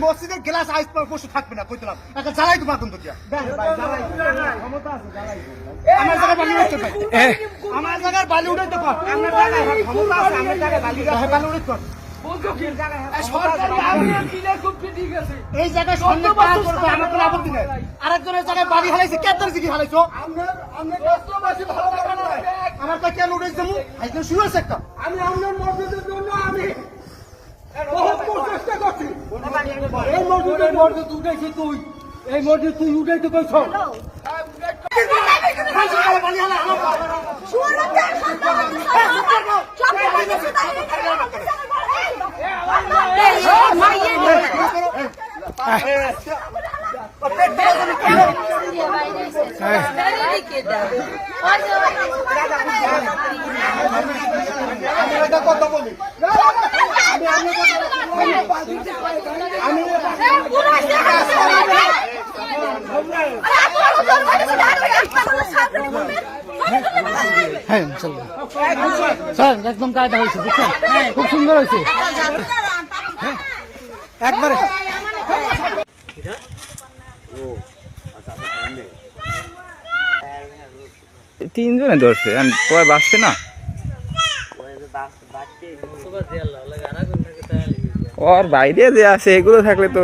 মসজিদের গ্লাস আইস পশু থাকবে না কইতাম একটা জ্বালাই তো মাতুন তো আমার জায়গার বালি উঠাইতে কর এই জায়গায় আরেকজনের জায়গায় বাড়ি হারাইছে কেন জিগি হারাইছো আমার তো কেন উঠেছে শুরু হয়েছে একটা আমি আপনার মসজিদের জন্য আমি চেষ্টা করছি এই মসজিদ উঠেছি তুই এই মসজিদ তুই উঠাইতে কইছ কথা বলি স্যার একদম কায়দা হয়েছে বুঝছেন খুব সুন্দর হয়েছে একবারে তিনজনে ধরছে পরে বাঁচছে না ওর বাইরে যে আছে এগুলো থাকলে তো